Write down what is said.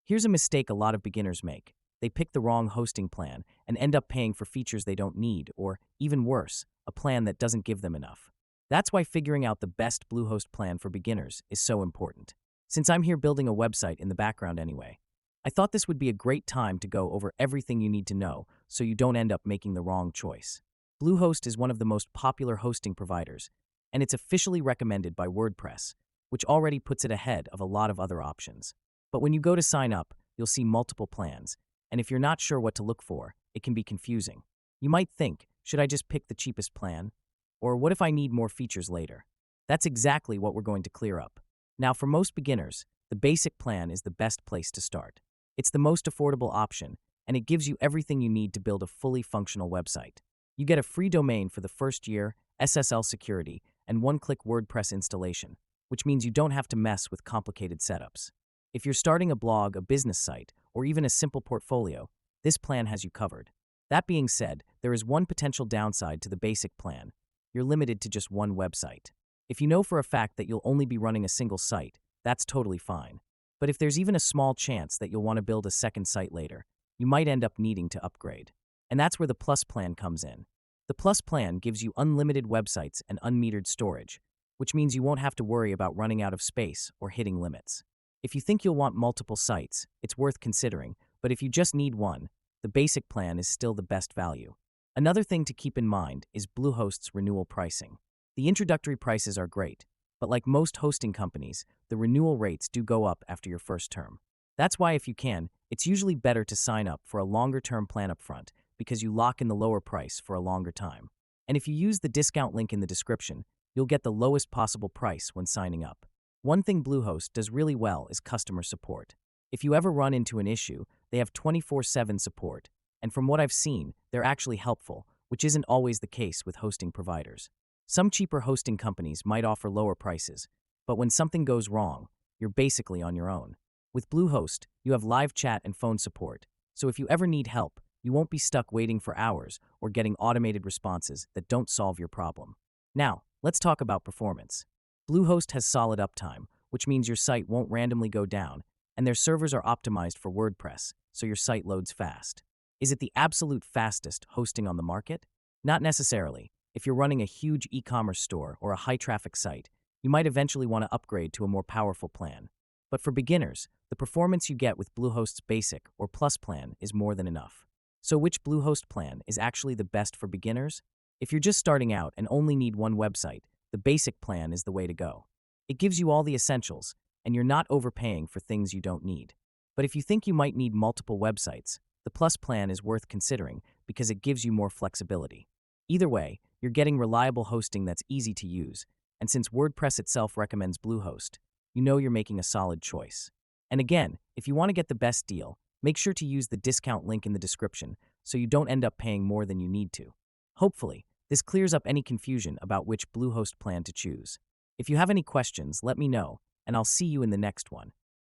Here's a mistake a lot of beginners make. They pick the wrong hosting plan and end up paying for features they don't need, or, even worse, a plan that doesn't give them enough. That's why figuring out the best Bluehost plan for beginners is so important. Since I'm here building a website in the background anyway, I thought this would be a great time to go over everything you need to know so you don't end up making the wrong choice. Bluehost is one of the most popular hosting providers, and it's officially recommended by WordPress, which already puts it ahead of a lot of other options. But when you go to sign up, you'll see multiple plans, and if you're not sure what to look for, it can be confusing. You might think, should I just pick the cheapest plan? Or what if I need more features later? That's exactly what we're going to clear up. Now, for most beginners, the basic plan is the best place to start. It's the most affordable option, and it gives you everything you need to build a fully functional website. You get a free domain for the first year, SSL security, and one-click WordPress installation, which means you don't have to mess with complicated setups. If you're starting a blog, a business site, or even a simple portfolio, this plan has you covered. That being said, there is one potential downside to the basic plan. You're limited to just one website. If you know for a fact that you'll only be running a single site, that's totally fine. But if there's even a small chance that you'll want to build a second site later, you might end up needing to upgrade. And that's where the Plus plan comes in. The Plus plan gives you unlimited websites and unmetered storage, which means you won't have to worry about running out of space or hitting limits. If you think you'll want multiple sites, it's worth considering, but if you just need one, the basic plan is still the best value. Another thing to keep in mind is Bluehost's renewal pricing. The introductory prices are great, but like most hosting companies, the renewal rates do go up after your first term. That's why if you can, it's usually better to sign up for a longer-term plan upfront because you lock in the lower price for a longer time. And if you use the discount link in the description, you'll get the lowest possible price when signing up. One thing Bluehost does really well is customer support. If you ever run into an issue, they have 24/7 support, and from what I've seen, they're actually helpful, which isn't always the case with hosting providers. Some cheaper hosting companies might offer lower prices, but when something goes wrong, you're basically on your own. With Bluehost, you have live chat and phone support, so if you ever need help, you won't be stuck waiting for hours or getting automated responses that don't solve your problem. Now, let's talk about performance. Bluehost has solid uptime, which means your site won't randomly go down, and their servers are optimized for WordPress, so your site loads fast. Is it the absolute fastest hosting on the market? Not necessarily. If you're running a huge e-commerce store or a high-traffic site, you might eventually want to upgrade to a more powerful plan. But for beginners, the performance you get with Bluehost's Basic or Plus plan is more than enough. So which Bluehost plan is actually the best for beginners? If you're just starting out and only need one website, the Basic plan is the way to go. It gives you all the essentials, and you're not overpaying for things you don't need. But if you think you might need multiple websites, the Plus plan is worth considering because it gives you more flexibility. Either way, you're getting reliable hosting that's easy to use, and since WordPress itself recommends Bluehost, you know you're making a solid choice. And again, if you want to get the best deal, make sure to use the discount link in the description so you don't end up paying more than you need to. Hopefully, this clears up any confusion about which Bluehost plan to choose. If you have any questions, let me know, and I'll see you in the next one.